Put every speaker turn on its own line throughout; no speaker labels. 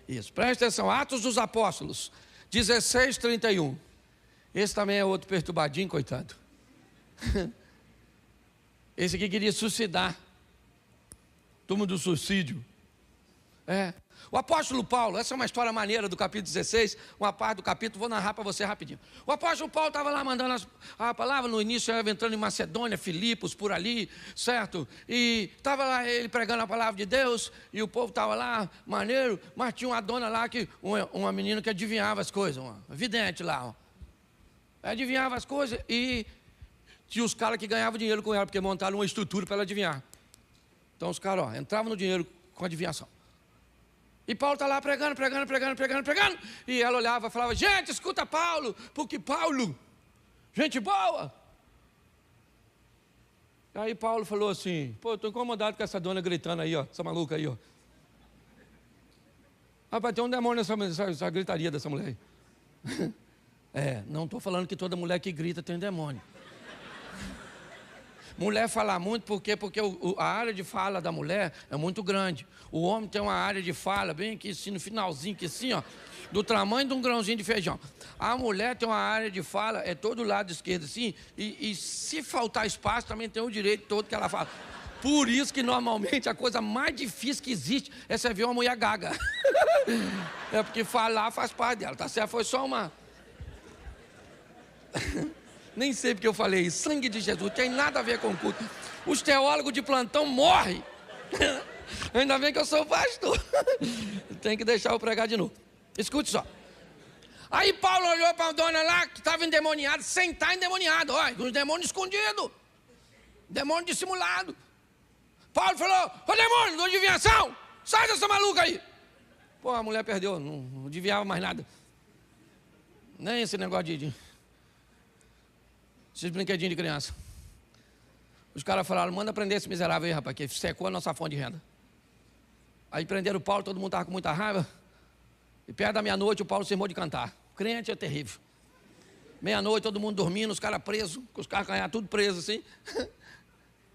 Isso, presta atenção, Atos dos Apóstolos, 16:31. Esse também é outro perturbadinho, coitado. Esse aqui queria suicidar. Turma do suicídio. O apóstolo Paulo, essa é uma história maneira do capítulo 16, uma parte do capítulo, vou narrar para você rapidinho. O apóstolo Paulo estava lá mandando a palavra, no início estava entrando em Macedônia, Filipos, por ali, certo? E estava lá ele pregando a palavra de Deus, e o povo estava lá, maneiro, mas tinha uma dona lá, uma menina que adivinhava as coisas, uma vidente lá, adivinhava as coisas, e tinha os caras que ganhavam dinheiro com ela, porque montaram uma estrutura para ela adivinhar. Então os caras entravam no dinheiro com adivinhação. E Paulo está lá pregando, e ela olhava e falava, gente, escuta Paulo, porque Paulo, gente boa. Aí Paulo falou assim, pô, estou incomodado com essa dona gritando aí, ó, essa maluca aí, ó. Rapaz, tem um demônio nessa gritaria dessa mulher aí. Não estou falando que toda mulher que grita tem demônio. Mulher fala muito porque a área de fala da mulher é muito grande. O homem tem uma área de fala bem aqui assim, no finalzinho, aqui assim, ó, do tamanho de um grãozinho de feijão. A mulher tem uma área de fala, é todo lado esquerdo assim, e se faltar espaço também tem o direito todo que ela fala. Por isso que normalmente a coisa mais difícil que existe é você ver uma mulher gaga. É porque falar faz parte dela, tá certo? Foi só uma... Nem sei porque eu falei isso. Sangue de Jesus, tem nada a ver com o culto. Os teólogos de plantão morrem. Ainda bem que eu sou pastor. Tem que deixar eu pregar de novo. Escute só. Aí Paulo olhou para a dona lá, que estava endemoniada, sem estar endemoniado. Olha, uns demônios escondidos. Demônio dissimulado. Paulo falou, ô demônio, não adivinhação, sai dessa maluca aí. Pô, a mulher perdeu, não adivinhava mais nada. Nem esse negócio esses brinquedinhos de criança. Os caras falaram, manda prender esse miserável aí, rapaz, que secou a nossa fonte de renda. Aí prenderam o Paulo, todo mundo estava com muita raiva. E perto da meia-noite o Paulo se irmou de cantar. Crente é terrível. Meia-noite, todo mundo dormindo, os caras presos, com os carros canhados, tudo preso assim.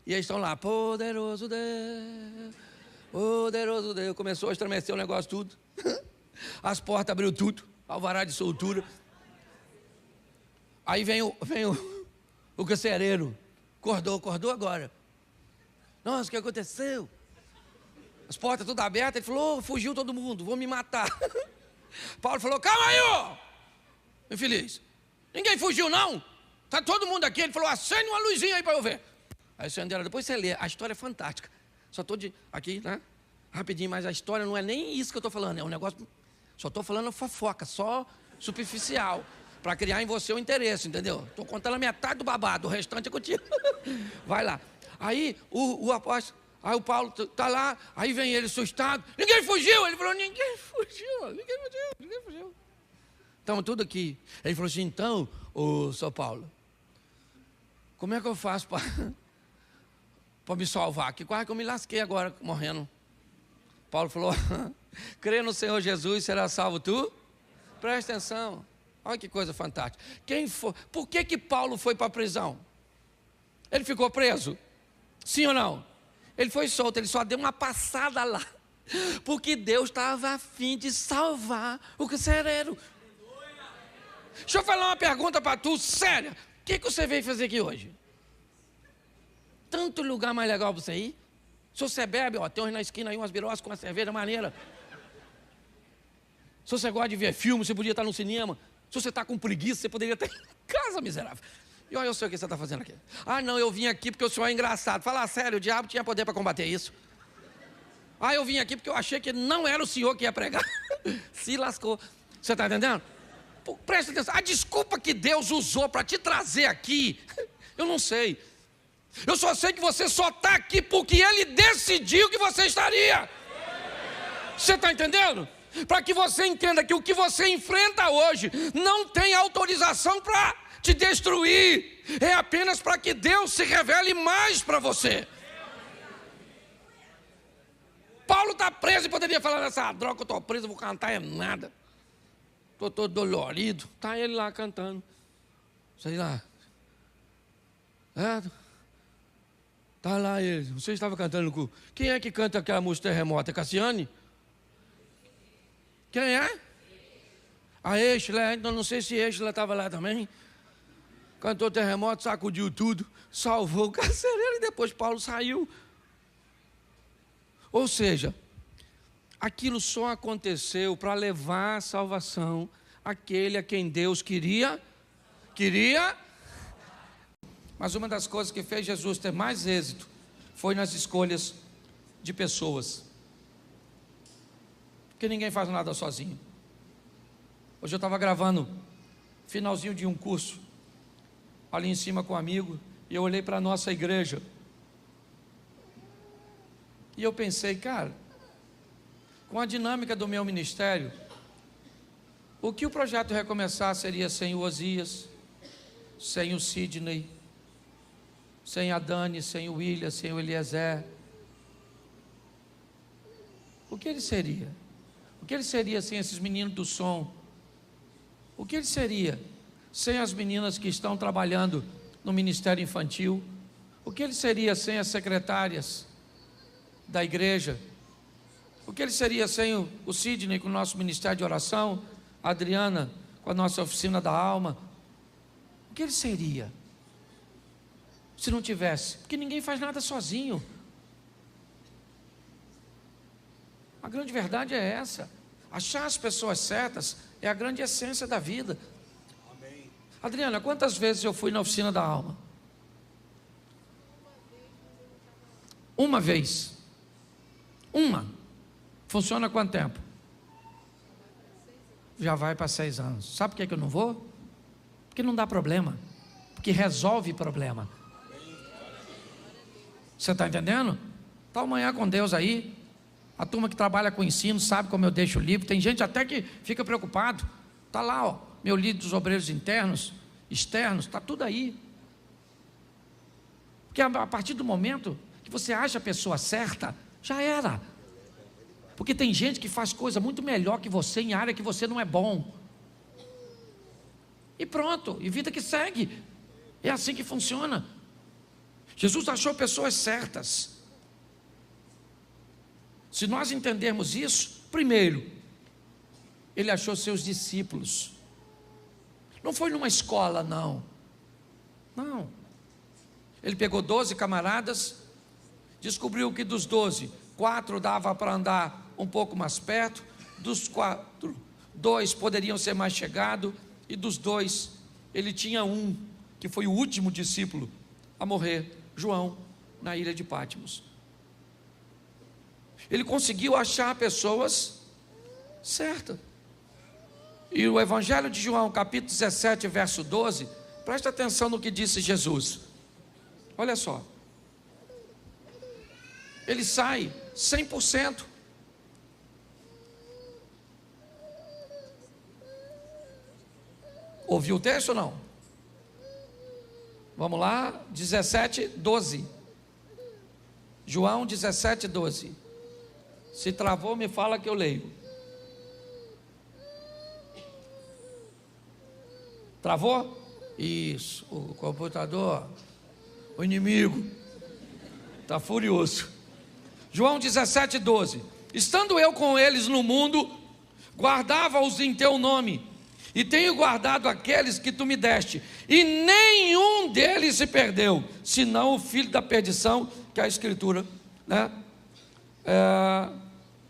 E eles estão lá, poderoso Deus, poderoso Deus. Começou a estremecer o negócio tudo. As portas abriu tudo, alvará de soltura. Aí vem o carcereiro, acordou agora. Nossa, o que aconteceu? As portas tudo abertas, ele falou, fugiu todo mundo, vou me matar. Paulo falou, calma aí, ó, infeliz, ninguém fugiu não, está todo mundo aqui. Ele falou, acende uma luzinha aí para eu ver. Aí acenderam, depois você lê, a história é fantástica. Só estou aqui, né, rapidinho, mas a história não é nem isso que eu estou falando, é um negócio, só estou falando fofoca, só superficial. Para criar em você o interesse, entendeu? Estou contando a metade do babado, o restante é contigo. Vai lá. Aí o apóstolo, aí o Paulo está lá, aí vem ele assustado. Ninguém fugiu. Ele falou, ninguém fugiu. Estamos tudo aqui. Ele falou assim, então, ô São Paulo, como é que eu faço para me salvar? Que quase que eu me lasquei agora, morrendo. Paulo falou, crê no Senhor Jesus, será salvo tu? Presta atenção. Olha que coisa fantástica. Por que Paulo foi para a prisão? Ele ficou preso? Sim ou não? Ele foi solto, ele só deu uma passada lá. Porque Deus estava a fim de salvar o carcereiro. Deixa eu falar uma pergunta para tu, séria. O que você veio fazer aqui hoje? Tanto lugar mais legal para você ir. Se você bebe, ó, tem uns na esquina aí, umas birosas com uma cerveja maneira. Se você gosta de ver filme, você podia estar no cinema. Se você está com preguiça, você poderia estar em casa, miserável. E olha, eu sei o que você está fazendo aqui. Ah, não, eu vim aqui porque o senhor é engraçado. Fala sério, o diabo tinha poder para combater isso. Ah, eu vim aqui porque eu achei que não era o senhor que ia pregar. Se lascou. Você está entendendo? Pô, presta atenção. A desculpa que Deus usou para te trazer aqui, eu não sei. Eu só sei que você só está aqui porque Ele decidiu que você estaria. Você está entendendo? Para que você entenda que o que você enfrenta hoje não tem autorização para te destruir, é apenas para que Deus se revele mais para você. Paulo está preso e poderia falar nessa droga que eu estou preso, vou cantar é nada. Estou todo dolorido. Está ele lá cantando. Sei lá. Está lá ele. Você estava cantando com... Quem é que canta aquela música Terremoto? É Cassiane? Quem é? A Exla, então não sei se Exla estava lá também. Cantou terremoto, sacudiu tudo, salvou o carcereiro e depois Paulo saiu. Ou seja, aquilo só aconteceu para levar a salvação àquele a quem Deus queria. Mas uma das coisas que fez Jesus ter mais êxito foi nas escolhas de pessoas. Porque ninguém faz nada sozinho. Hoje eu estava gravando finalzinho de um curso ali em cima com um amigo, e eu olhei para a nossa igreja e eu pensei, cara, com a dinâmica do meu ministério, o que o projeto Recomeçar seria sem o Osias, sem o Sidney, sem a Dani, sem o William, sem o Eliezer? O que ele seria? O que ele seria sem esses meninos do som? O que ele seria sem as meninas que estão trabalhando no Ministério Infantil? O que ele seria sem as secretárias da igreja? O que ele seria sem o Sidney com o nosso Ministério de Oração, a Adriana com a nossa Oficina da Alma? O que ele seria se não tivesse? Porque ninguém faz nada sozinho. A grande verdade é essa. Achar as pessoas certas é a grande essência da vida. Amém. Adriana, quantas vezes eu fui na Oficina da Alma? Uma vez. Uma. Funciona há quanto tempo? Já vai para 6 anos. Sabe por que eu não vou? Porque não dá problema. Porque resolve problema. Você está entendendo? Está amanhã com Deus aí. A turma que trabalha com ensino sabe como eu deixo o livro. Tem gente até que fica preocupado. Está lá, ó, meu livro dos obreiros internos, externos, está tudo aí. Porque a partir do momento que você acha a pessoa certa, já era. Porque tem gente que faz coisa muito melhor que você em área que você não é bom. E pronto, e vida que segue. É assim que funciona. Jesus achou pessoas certas. Se nós entendermos isso, primeiro, ele achou seus discípulos. Não foi numa escola, não. Não. Ele pegou 12 camaradas, descobriu que dos 12, 4 dava para andar um pouco mais perto, dos 4, 2 poderiam ser mais chegados, e dos 2, ele tinha um, que foi o último discípulo a morrer, João, na ilha de Patmos. Ele conseguiu achar pessoas certas. E o Evangelho de João, capítulo 17, verso 12, presta atenção no que disse Jesus. Olha só. Ele sai 100%. Ouviu o texto ou não? Vamos lá, 17, 12. João 17, 12. Se travou, me fala que eu leio. Travou? Isso, o computador, o inimigo, está furioso. João 17, 12. Estando eu com eles no mundo, guardava-os em teu nome, e tenho guardado aqueles que tu me deste, e nenhum deles se perdeu, senão o filho da perdição, que a Escritura, né,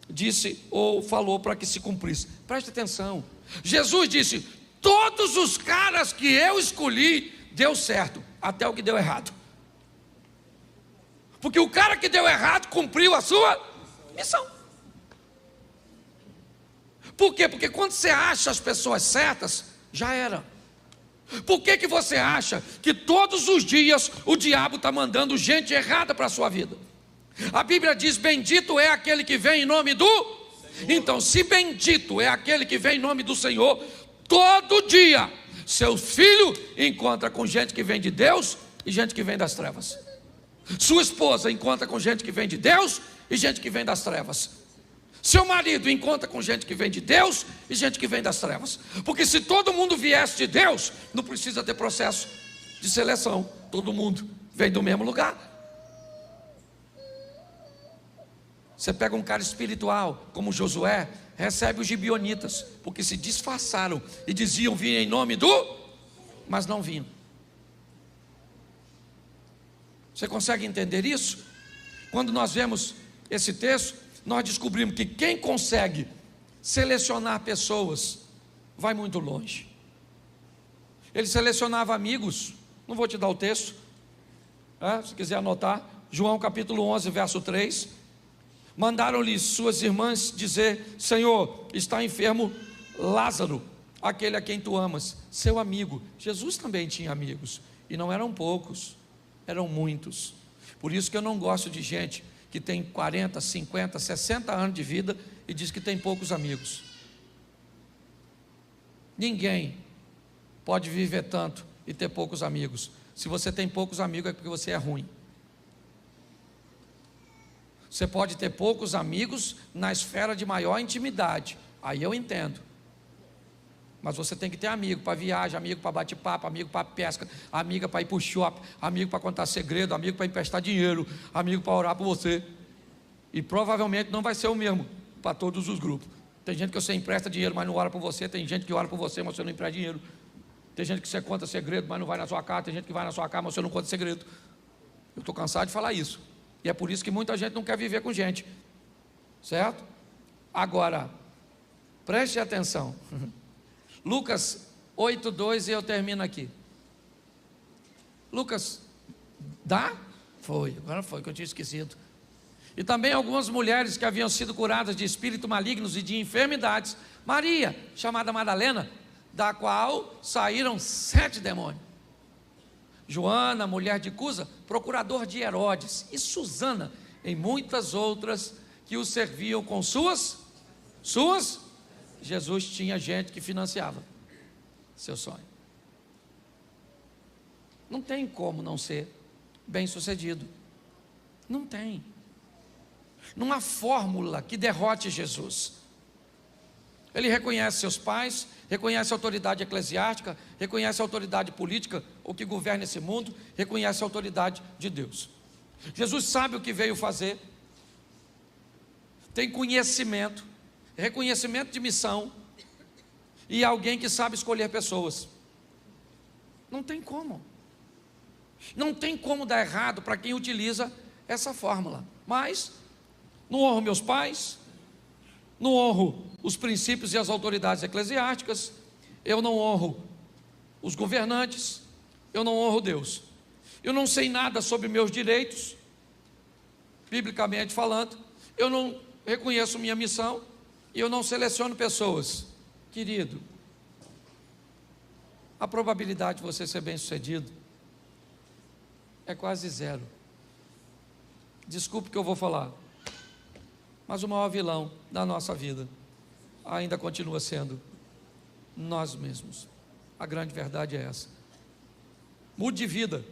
disse ou falou para que se cumprisse. Preste atenção. Jesus disse: todos os caras que eu escolhi deu certo, até o que deu errado. Porque o cara que deu errado cumpriu a sua missão. Por quê? Porque quando você acha as pessoas certas, já era. Por que você acha que todos os dias o diabo está mandando gente errada para a sua vida? A Bíblia diz: bendito é aquele que vem em nome do Senhor. Então, se bendito é aquele que vem em nome do Senhor, todo dia seu filho encontra com gente que vem de Deus e gente que vem das trevas. Sua esposa encontra com gente que vem de Deus e gente que vem das trevas. Seu marido encontra com gente que vem de Deus e gente que vem das trevas. Porque se todo mundo viesse de Deus, não precisa ter processo de seleção. Todo mundo vem do mesmo lugar. Você pega um cara espiritual, como Josué, recebe os gibeonitas, porque se disfarçaram e diziam vir em nome mas não vinham. Você consegue entender isso? Quando nós vemos esse texto, nós descobrimos que quem consegue selecionar pessoas vai muito longe. Ele selecionava amigos. Não vou te dar o texto, se quiser anotar. João capítulo 11, verso 3. Mandaram-lhe suas irmãs dizer: Senhor, está enfermo Lázaro, aquele a quem tu amas, seu amigo. Jesus também tinha amigos, e não eram poucos, eram muitos. Por isso que eu não gosto de gente que tem 40, 50, 60 anos de vida e diz que tem poucos amigos. Ninguém pode viver tanto e ter poucos amigos. Se você tem poucos amigos é porque você é ruim. Você pode ter poucos amigos na esfera de maior intimidade, aí eu entendo. Mas você tem que ter amigo para viagem, amigo para bate-papo, amigo para pesca, amiga para ir para o shopping, amigo para contar segredo, amigo para emprestar dinheiro, amigo para orar por você. E provavelmente não vai ser o mesmo para todos os grupos. Tem gente que você empresta dinheiro, mas não ora por você. Tem gente que ora por você, mas você não empresta dinheiro. Tem gente que você conta segredo, mas não vai na sua casa. Tem gente que vai na sua casa, mas você não conta segredo. Eu estou cansado de falar isso. E é por isso que muita gente não quer viver com gente. Certo? Agora, preste atenção. Lucas 8:2 e eu termino aqui. Lucas, dá? Foi, agora foi que eu tinha esquecido. E também algumas mulheres que haviam sido curadas de espíritos malignos e de enfermidades. Maria, chamada Madalena, da qual saíram 7 demônios. Joana, mulher de Cusa, procurador de Herodes, e Susana, e muitas outras que o serviam com suas. Jesus tinha gente que financiava seu sonho. Não tem como não ser bem sucedido. Não tem. Não há fórmula que derrote Jesus. Ele reconhece seus pais, reconhece a autoridade eclesiástica, reconhece a autoridade política, o que governa esse mundo, reconhece a autoridade de Deus. Jesus sabe o que veio fazer, tem conhecimento, reconhecimento de missão, e alguém que sabe escolher pessoas. Não tem como. Não tem como dar errado para quem utiliza essa fórmula. Mas não honro meus pais, não honro os princípios e as autoridades eclesiásticas, eu não honro os governantes, eu não honro Deus. Eu não sei nada sobre meus direitos, biblicamente falando, eu não reconheço minha missão e eu não seleciono pessoas. Querido, a probabilidade de você ser bem-sucedido é quase zero. Desculpe o que eu vou falar, mas o maior vilão da nossa vida ainda continua sendo nós mesmos. A grande verdade é essa. Mude de vida.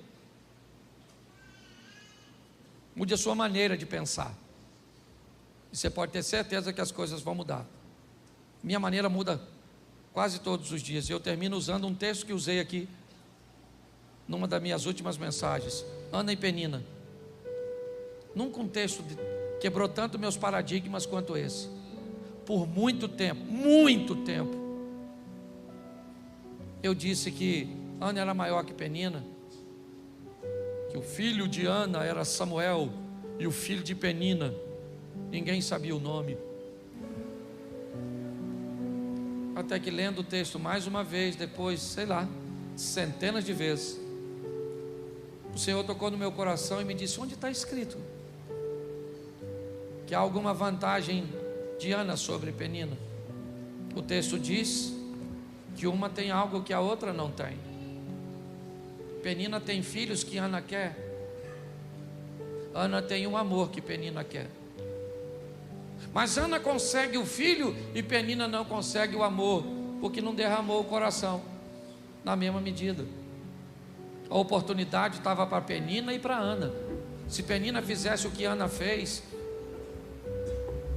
Mude a sua maneira de pensar. E você pode ter certeza que as coisas vão mudar. Minha maneira muda quase todos os dias. E eu termino usando um texto que usei aqui numa das minhas últimas mensagens. Ana e Penina. Nunca um texto quebrou tanto meus paradigmas quanto esse. Por muito tempo, eu disse que Ana era maior que Penina, que o filho de Ana era Samuel e o filho de Penina ninguém sabia o nome. Até que, lendo o texto mais uma vez, depois, sei lá, centenas de vezes, o Senhor tocou no meu coração e me disse: onde está escrito que há alguma vantagem de Ana sobre Penina? O texto diz que uma tem algo que a outra não tem. Penina tem filhos que Ana quer. Ana tem um amor que Penina quer. Mas Ana consegue o filho e Penina não consegue o amor, porque não derramou o coração na mesma medida. A oportunidade estava para Penina e para Ana. Se Penina fizesse o que Ana fez,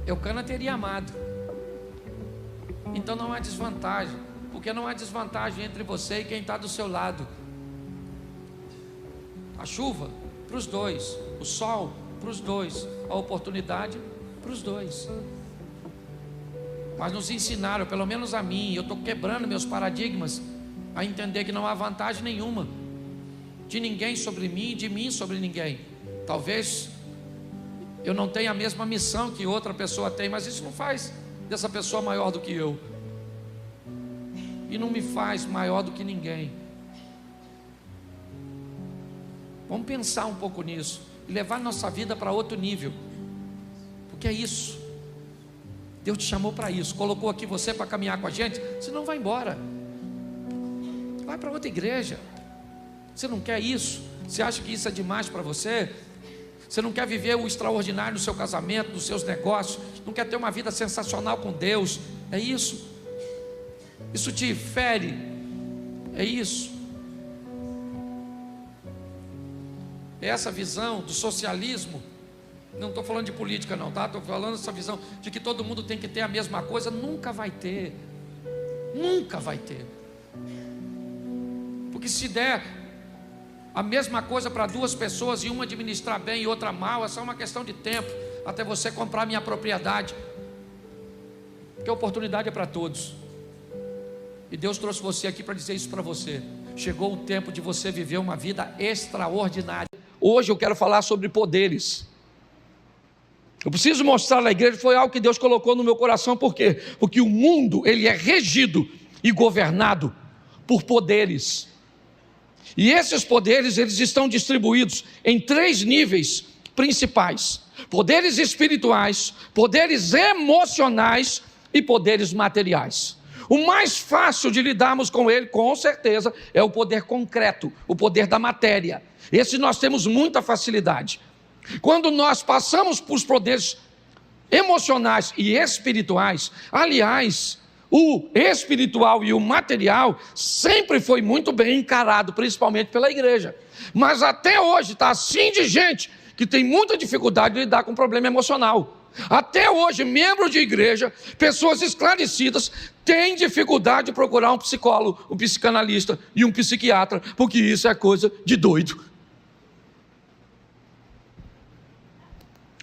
Eucana teria amado. Então não há desvantagem, porque não há desvantagem entre você e quem está do seu lado. A chuva para os dois, o sol para os dois, a oportunidade para os dois. Mas nos ensinaram, pelo menos a mim, eu estou quebrando meus paradigmas, a entender que não há vantagem nenhuma de ninguém sobre mim, de mim sobre ninguém. Talvez eu não tenha a mesma missão que outra pessoa tem, mas isso não faz dessa pessoa maior do que eu, e não me faz maior do que ninguém. Vamos pensar um pouco nisso e levar nossa vida para outro nível, porque é isso. Deus te chamou para isso, colocou aqui você para caminhar com a gente. Você não vai embora, vai para outra igreja. Você não quer isso? Você acha que isso é demais para você? Você não quer viver o extraordinário no seu casamento, nos seus negócios? Não quer ter uma vida sensacional com Deus? É isso? Isso te fere? É isso? É essa visão do socialismo? Não estou falando de política não, tá? Estou falando dessa visão de que todo mundo tem que ter a mesma coisa. Nunca vai ter. Nunca vai ter. Porque se der a mesma coisa para duas pessoas e uma administrar bem e outra mal, é só uma questão de tempo até você comprar minha propriedade. Porque a oportunidade é para todos. E Deus trouxe você aqui para dizer isso para você. Chegou o tempo de você viver uma vida extraordinária. Hoje eu quero falar sobre poderes. Eu preciso mostrar na igreja, foi algo que Deus colocou no meu coração. Por quê? Porque o mundo, ele é regido e governado por poderes. E esses poderes, eles estão distribuídos em 3 níveis principais: poderes espirituais, poderes emocionais e poderes materiais. O mais fácil de lidarmos com ele, com certeza, é o poder concreto, o poder da matéria. Esse nós temos muita facilidade. Quando nós passamos por poderes emocionais e espirituais, aliás, o espiritual e o material sempre foi muito bem encarado, principalmente pela igreja. Mas até hoje está assim de gente que tem muita dificuldade de lidar com problema emocional. Até hoje, membros de igreja, pessoas esclarecidas, têm dificuldade de procurar um psicólogo, um psicanalista e um psiquiatra, porque isso é coisa de doido.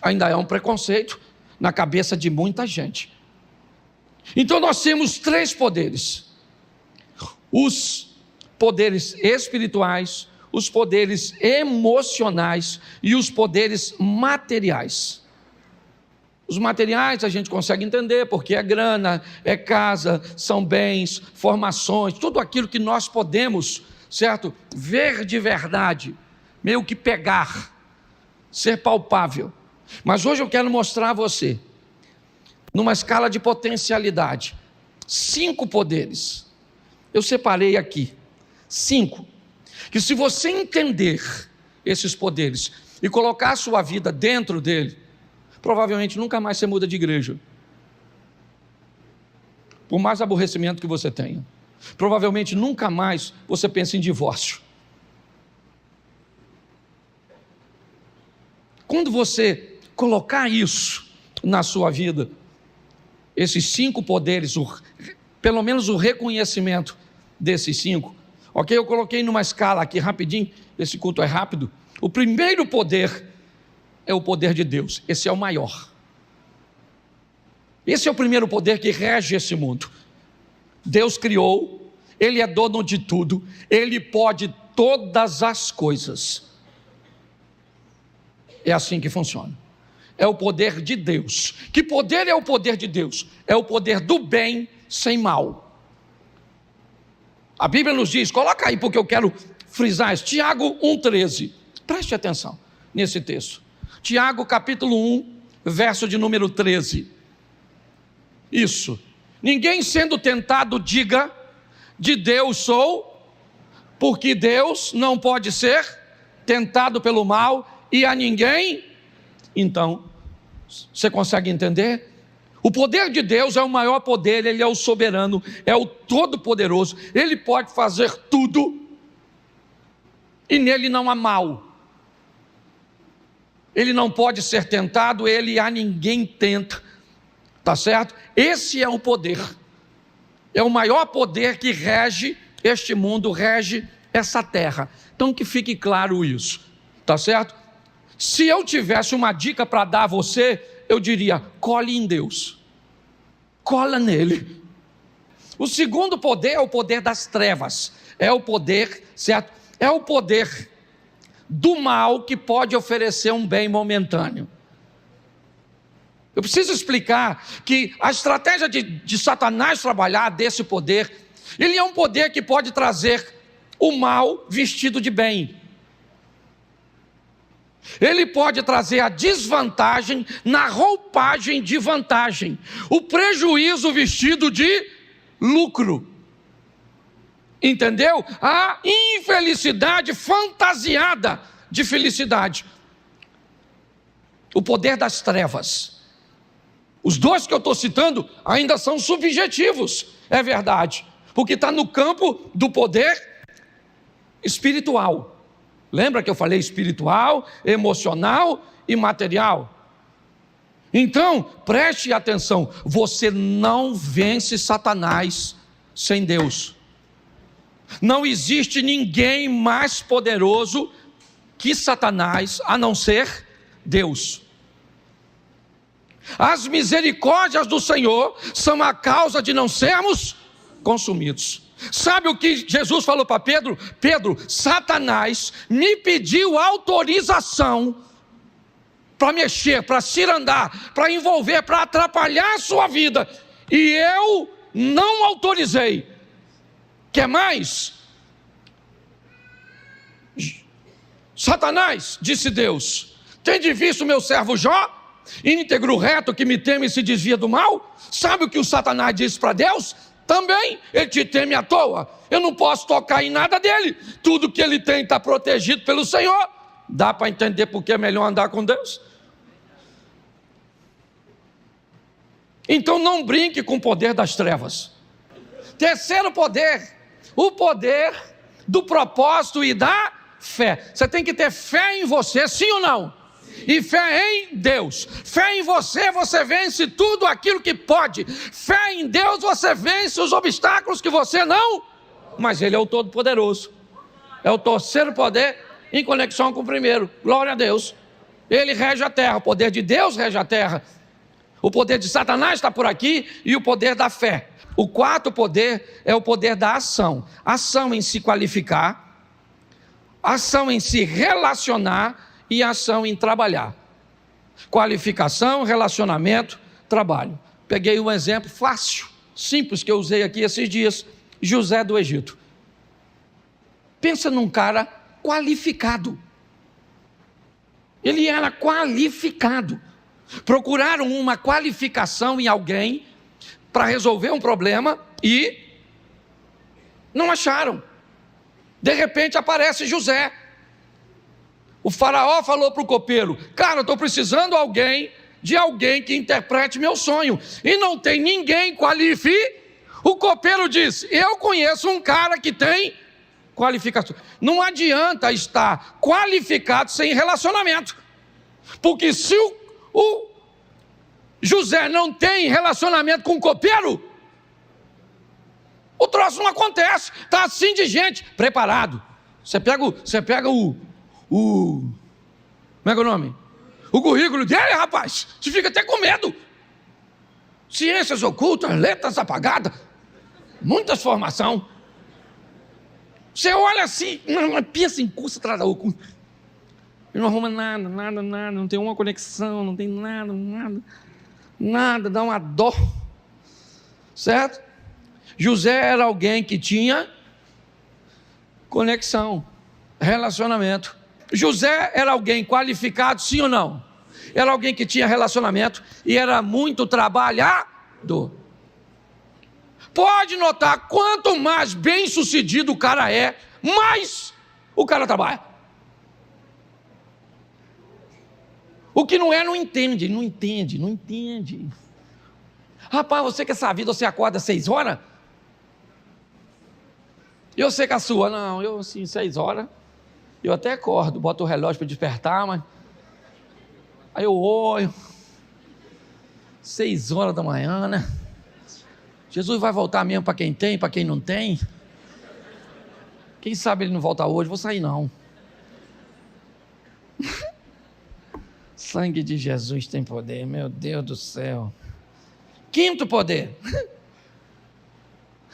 Ainda é um preconceito na cabeça de muita gente. Então nós temos 3 poderes: os poderes espirituais, os poderes emocionais e os poderes materiais. Os materiais a gente consegue entender, porque é grana, é casa, são bens, formações, tudo aquilo que nós podemos, certo, ver de verdade, meio que pegar, ser palpável. Mas hoje eu quero mostrar a você, numa escala de potencialidade, 5 poderes. Eu separei aqui 5, que se você entender esses poderes e colocar a sua vida dentro dele, provavelmente nunca mais você muda de igreja, por mais aborrecimento que você tenha. Provavelmente nunca mais você pensa em divórcio. Quando você colocar isso na sua vida, esses 5 poderes, pelo menos o reconhecimento desses 5, ok? Eu coloquei numa escala aqui rapidinho, esse culto é rápido. O primeiro poder é o poder de Deus, esse é o maior. Esse é o primeiro poder que rege esse mundo. Deus criou, Ele é dono de tudo, Ele pode todas as coisas. É assim que funciona. É o poder de Deus. Que poder é o poder de Deus? É o poder do bem sem mal. A Bíblia nos diz, coloca aí porque eu quero frisar isso, Tiago 1,13. Preste atenção nesse texto. Tiago capítulo 1, verso de número 13. Isso. Ninguém sendo tentado diga, de Deus sou, porque Deus não pode ser tentado pelo mal e a ninguém. Então, você consegue entender? O poder de Deus é o maior poder, Ele é o soberano, é o todo-poderoso, Ele pode fazer tudo e nele não há mal. Ele não pode ser tentado, Ele a ninguém tenta, tá certo? Esse é o poder, é o maior poder que rege este mundo, rege essa terra. Então que fique claro isso, tá certo? Se eu tivesse uma dica para dar a você, eu diria, cole em Deus. Cola nele. O segundo poder é o poder das trevas. É o poder, certo? É o poder do mal que pode oferecer um bem momentâneo. Eu preciso explicar que a estratégia de Satanás trabalhar desse poder, ele é um poder que pode trazer o mal vestido de bem. Ele pode trazer a desvantagem na roupagem de vantagem, o prejuízo vestido de lucro. Entendeu? A infelicidade fantasiada de felicidade. O poder das trevas. Os dois que eu estou citando ainda são subjetivos, é verdade, porque está no campo do poder espiritual. Lembra que eu falei espiritual, emocional e material? Então, preste atenção, você não vence Satanás sem Deus. Não existe ninguém mais poderoso que Satanás, a não ser Deus. As misericórdias do Senhor são a causa de não sermos consumidos. Sabe o que Jesus falou para Pedro? Pedro, Satanás me pediu autorização para mexer, para cirandar, para envolver, para atrapalhar a sua vida, e eu não autorizei. Quer mais? Satanás, disse Deus, tende visto meu servo Jó, íntegro, reto, que me teme e se desvia do mal? Sabe o que o Satanás disse para Deus? Também, ele te teme à toa, eu não posso tocar em nada dele, tudo que ele tem está protegido pelo Senhor. Dá para entender porque é melhor andar com Deus? Então não brinque com o poder das trevas. Terceiro poder, o poder do propósito e da fé. Você tem que ter fé em você, sim ou não? E fé em Deus. Fé em você, você vence tudo aquilo que pode. Fé em Deus, você vence os obstáculos que você não. Mas Ele é o Todo-Poderoso. É o terceiro poder em conexão com o primeiro. Glória a Deus. Ele rege a terra. O poder de Deus rege a terra. O poder de Satanás está por aqui e o poder da fé. O quarto poder é o poder da ação. Ação em se qualificar, ação em se relacionar e ação em trabalhar. Qualificação, relacionamento, trabalho. Peguei um exemplo fácil, simples, que eu usei aqui esses dias. José do Egito. Pensa num cara qualificado. Ele era qualificado. Procuraram uma qualificação em alguém para resolver um problema e não acharam. De repente aparece José. O faraó falou para o copeiro: cara, eu estou precisando de alguém que interprete meu sonho, e não tem ninguém qualificado. O copeiro disse: eu conheço um cara que tem qualificação. Não adianta estar qualificado sem relacionamento, porque se o José não tem relacionamento com o copeiro, o troço não acontece. Está assim de gente preparado. Você pega o como é que é o nome? O currículo dele, rapaz, você fica até com medo. Ciências ocultas, letras apagadas, muitas formação. Você olha assim, pensa em curso atrás da outra. Ele não arruma nada, não tem uma conexão, não tem nada, dá uma dó. Certo? José era alguém que tinha conexão, relacionamento. José era alguém qualificado, sim ou não? Era alguém que tinha relacionamento e era muito trabalhador. Pode notar, quanto mais bem sucedido o cara é, mais o cara trabalha. O que não é, não entende. Rapaz, você que essa vida, você acorda 6 horas? Eu sei que a sua, não, eu assim, 6 horas, eu até acordo, boto o relógio para despertar, mas aí eu olho, 6 horas da manhã, né? Jesus vai voltar mesmo para quem tem, para quem não tem. Quem sabe ele não volta hoje, vou sair não. Sangue de Jesus tem poder, meu Deus do céu. Quinto poder.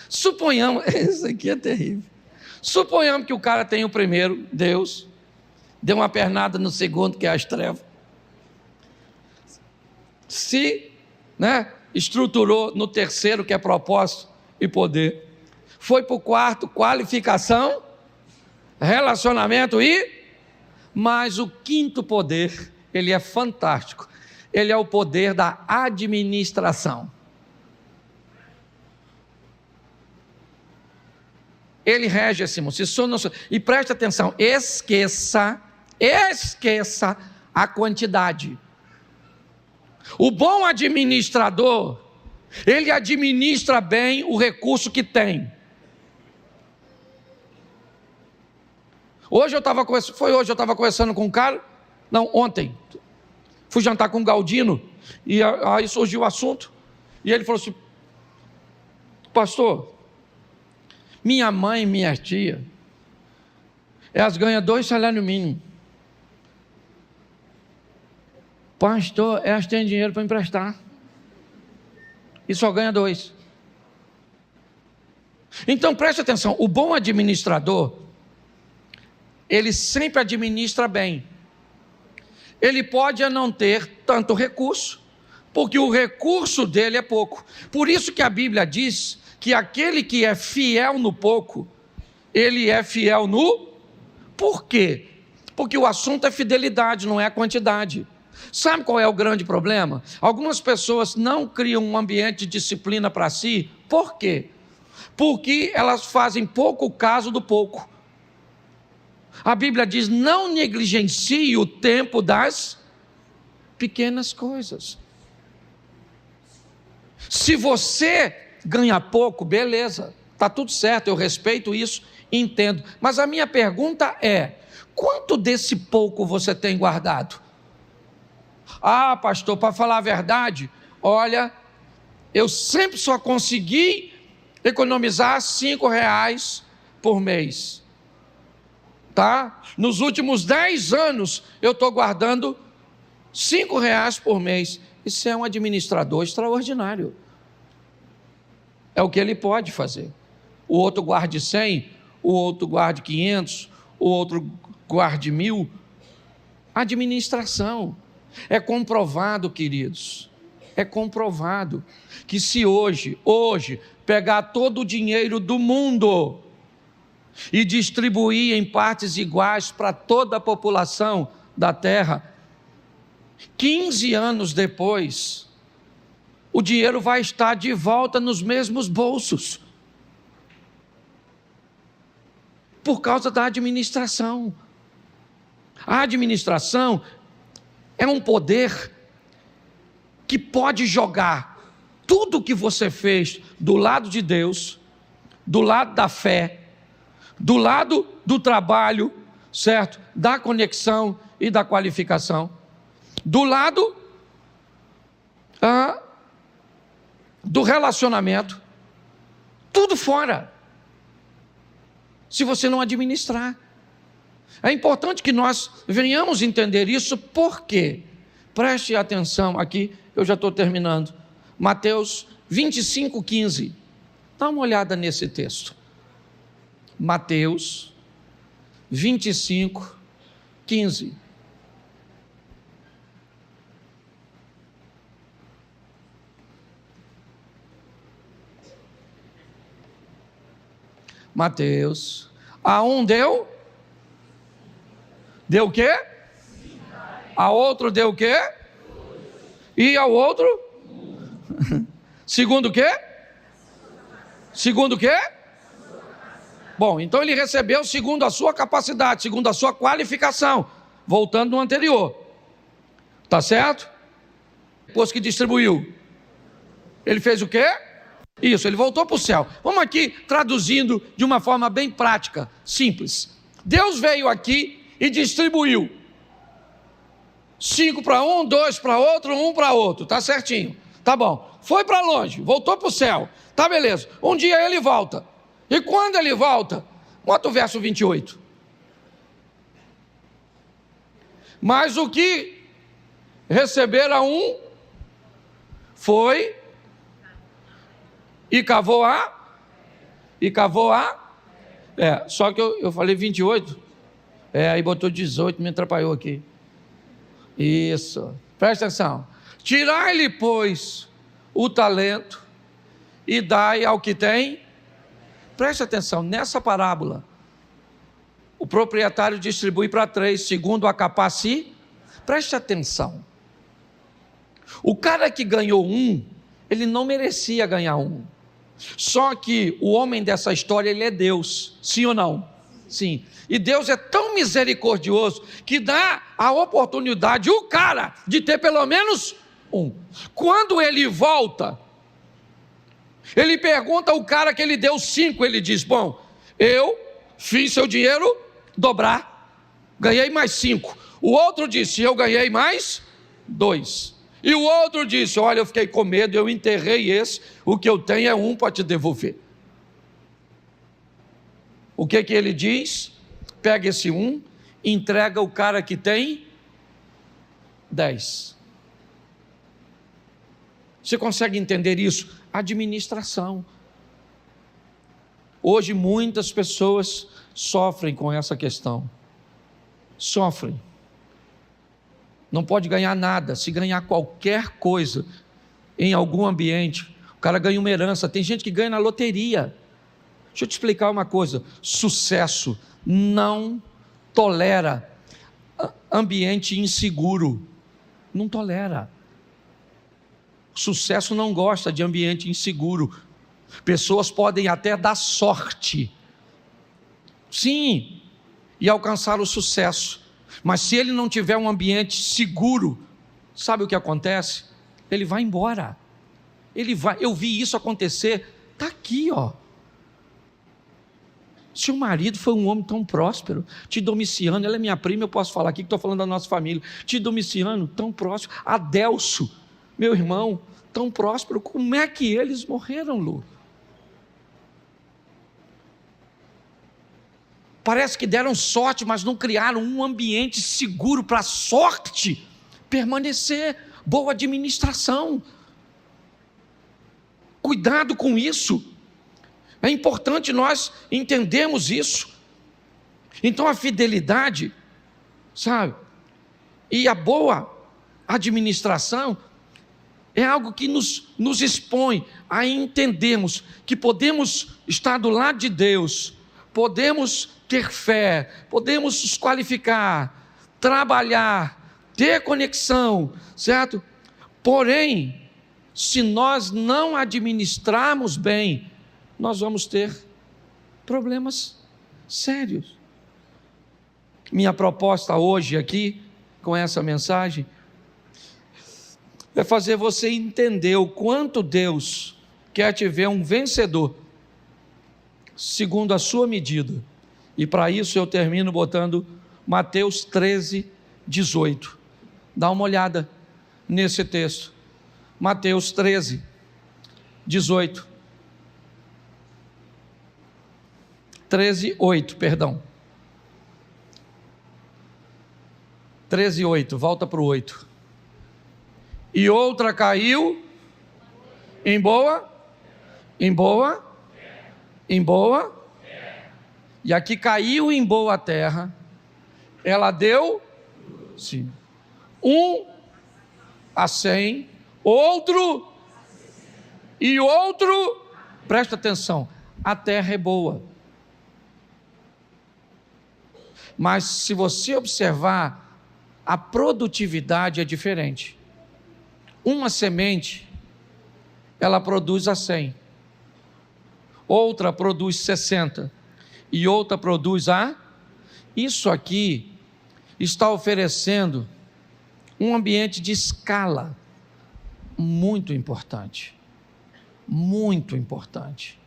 Suponhamos, isso aqui é terrível. Suponhamos que o cara tem o primeiro, Deus, deu uma pernada no segundo, que é as trevas. Se, estruturou no terceiro, que é propósito e poder. Foi para o quarto, qualificação, relacionamento mas o quinto poder, ele é fantástico. Ele é o poder da administração. Ele rege esse mundo. E preste atenção, esqueça a quantidade. O bom administrador, ele administra bem o recurso que tem. Hoje eu estava conversando com um cara, ontem, fui jantar com o Galdino, e aí surgiu o assunto, e ele falou assim: pastor, minha mãe e minha tia, elas ganham 2 salários mínimos. Pastor, elas têm dinheiro para emprestar, e só ganha 2. Então preste atenção, o bom administrador, ele sempre administra bem. Ele pode não ter tanto recurso, porque o recurso dele é pouco. Por isso que a Bíblia diz que aquele que é fiel no pouco, ele é fiel no... Por quê? Porque o assunto é fidelidade, não é a quantidade. Sabe qual é o grande problema? Algumas pessoas não criam um ambiente de disciplina para si. Por quê? Porque elas fazem pouco caso do pouco. A Bíblia diz: não negligencie o tempo das pequenas coisas. Se você ganha pouco, beleza, está tudo certo, eu respeito isso, entendo. Mas a minha pergunta é: quanto desse pouco você tem guardado? Ah, pastor, para falar a verdade, olha, eu sempre só consegui economizar R$5 por mês. Tá? Nos últimos 10 anos, eu estou guardando R$5 por mês. Isso é um administrador extraordinário. É o que ele pode fazer. O outro guarde 100, o outro guarde 500, o outro guarde 1000. Administração. É comprovado, queridos, é comprovado que se hoje, pegar todo o dinheiro do mundo e distribuir em partes iguais para toda a população da terra, 15 anos depois, o dinheiro vai estar de volta nos mesmos bolsos, por causa da administração. A administração é um poder que pode jogar tudo o que você fez do lado de Deus, do lado da fé, do lado do trabalho, certo? Da conexão e da qualificação, do lado do relacionamento, tudo fora, se você não administrar. É importante que nós venhamos entender isso, porque, preste atenção aqui, eu já estou terminando, Mateus 25:15, dá uma olhada nesse texto. Mateus 25:15. Mateus, a um deu o quê? A outro deu o quê? E ao outro? Segundo o quê? Segundo o quê? Bom, então ele recebeu segundo a sua capacidade, segundo a sua qualificação, voltando no anterior, tá certo? Depois que distribuiu, ele fez o quê? Isso, ele voltou para o céu. Vamos aqui traduzindo de uma forma bem prática, simples. Deus veio aqui e distribuiu 5 para um, 2 para outro, 1 para outro, tá certinho, tá bom. Foi para longe, voltou para o céu, tá beleza. Um dia ele volta, e quando ele volta, bota o verso 28. Mas o que Recebera um, foi, e cavou só que eu falei 28, aí botou 18, me atrapalhou aqui. Isso, presta atenção. Tirai-lhe, pois, o talento e dai ao que tem. Presta atenção, nessa parábola, o proprietário distribui para 3, segundo a capacidade. Preste atenção. O cara que ganhou 1, ele não merecia ganhar 1. Só que o homem dessa história, ele é Deus, sim ou não? Sim. E Deus é tão misericordioso que dá a oportunidade, o cara, de ter pelo menos 1. Quando ele volta, ele pergunta ao cara que ele deu 5, ele diz: bom, eu fiz seu dinheiro dobrar, ganhei mais 5. O outro disse: eu ganhei mais 2. E o outro disse: olha, eu fiquei com medo, eu enterrei esse, o que eu tenho é 1 para te devolver. O que ele diz? Pega esse 1, entrega o cara que tem 10. Você consegue entender isso? Administração. Hoje muitas pessoas sofrem com essa questão. Sofrem. Não pode ganhar nada. Se ganhar qualquer coisa em algum ambiente, o cara ganha uma herança. Tem gente que ganha na loteria. Deixa eu te explicar uma coisa. Sucesso não tolera ambiente inseguro. Não tolera. Sucesso não gosta de ambiente inseguro. Pessoas podem até dar sorte, sim, e alcançar o sucesso. Mas se ele não tiver um ambiente seguro, sabe o que acontece? Ele vai embora. Eu vi isso acontecer. Está aqui, ó. Seu marido foi um homem tão próspero. Tito Domiciano, ela é minha prima, eu posso falar aqui que estou falando da nossa família. Tito Domiciano, tão próspero. Adelso, meu irmão, tão próspero. Como é que eles morreram, Lu? Parece que deram sorte, mas não criaram um ambiente seguro para a sorte permanecer. Boa administração. Cuidado com isso. É importante nós entendermos isso. Então a fidelidade, sabe, e a boa administração é algo que nos expõe a entendermos que podemos estar do lado de Deus, podemos ter fé, podemos nos qualificar, trabalhar, ter conexão, certo? Porém, se nós não administrarmos bem, nós vamos ter problemas sérios. Minha proposta hoje aqui, com essa mensagem, é fazer você entender o quanto Deus quer te ver um vencedor, segundo a sua medida. E para isso eu termino botando Mateus 13, 18. Dá uma olhada nesse texto. Mateus 13, 18. 13, 8, perdão. 13, 8, volta para o 8. E outra caiu em boa, e aqui caiu em boa terra, ela deu, sim, 1 a 100, outro, e outro, presta atenção, a terra é boa. Mas se você observar, a produtividade é diferente. Uma semente, ela produz a 100. Outra produz 60. E outra produz a... Isso aqui está oferecendo um ambiente de escala muito importante. Muito importante.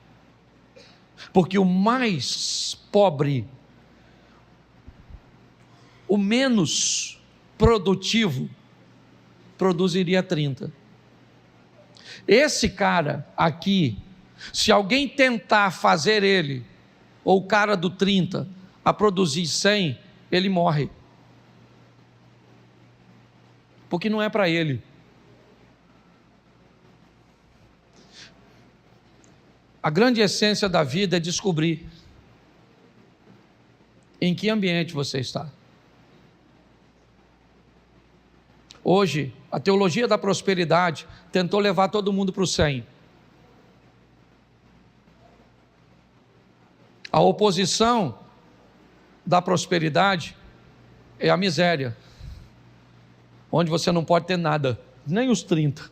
Porque o mais pobre, o menos produtivo, produziria 30. Esse cara aqui, se alguém tentar fazer ele, ou o cara do 30, a produzir 100, ele morre. porque não é para ele. A grande essência da vida é descobrir em que ambiente você está. Hoje, a teologia da prosperidade tentou levar todo mundo para o 100. A oposição da prosperidade é a miséria, onde você não pode ter nada, nem os 30.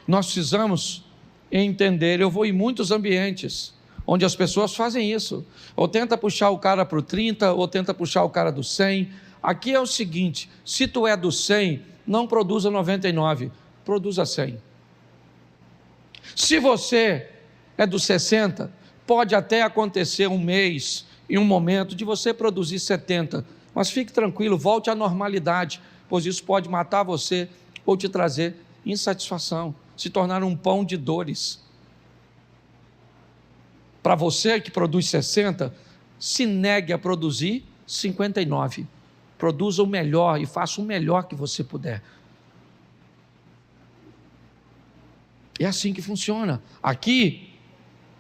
Nós precisamos entender, eu vou em muitos ambientes onde as pessoas fazem isso, ou tenta puxar o cara para o 30, ou tenta puxar o cara do 100. Aqui é o seguinte: se tu é do 100, não produza 99, produza 100. Se você é do 60, pode até acontecer um mês, em um momento, de você produzir 70, mas fique tranquilo, volte à normalidade, pois isso pode matar você ou te trazer insatisfação, se tornar um pão de dores. Para você que produz 60, se negue a produzir 59. Produza o melhor e faça o melhor que você puder. É assim que funciona. Aqui,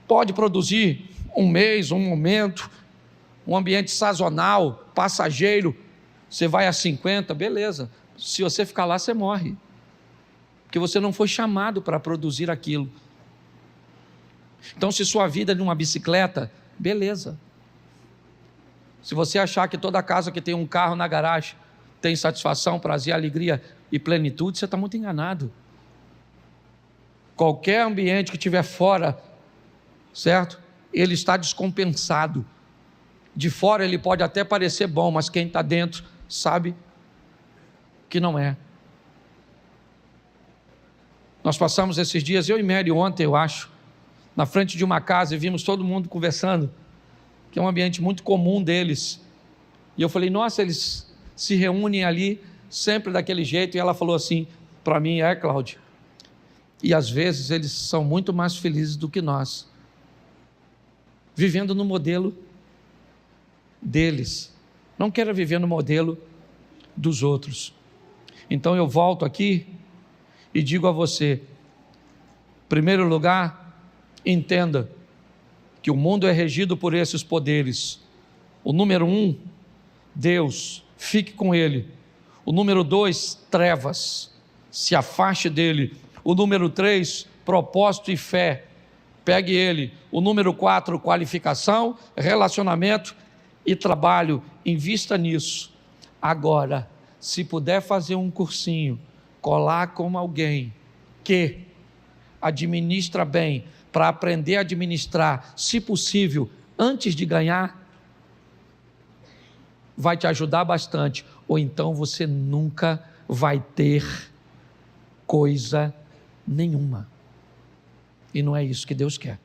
pode produzir um mês, um momento, um ambiente sazonal, passageiro. Você vai a 50, beleza. Se você ficar lá, você morre. Porque você não foi chamado para produzir aquilo. Então, se sua vida é numa bicicleta, beleza. Se você achar que toda casa que tem um carro na garagem tem satisfação, prazer, alegria e plenitude, você está muito enganado. Qualquer ambiente que estiver fora, certo? Ele está descompensado. De fora ele pode até parecer bom, mas quem está dentro sabe que não é. Nós passamos esses dias, eu e Mary ontem, eu acho, na frente de uma casa e vimos todo mundo conversando, que é um ambiente muito comum deles. E eu falei, nossa, eles se reúnem ali sempre daquele jeito. E ela falou assim para mim, Cláudio, e às vezes eles são muito mais felizes do que nós, vivendo no modelo deles. Não quero viver no modelo dos outros. Então eu volto aqui e digo a você, em primeiro lugar, entenda que o mundo é regido por esses poderes. O número 1, Deus, fique com Ele. O número 2, trevas, se afaste dele. O número 3, propósito e fé, pegue ele. O número 4, qualificação, relacionamento e trabalho, invista nisso. Agora, se puder fazer um cursinho, colar com alguém que administra bem, para aprender a administrar, se possível, antes de ganhar, vai te ajudar bastante, ou então você nunca vai ter coisa nenhuma. E não é isso que Deus quer.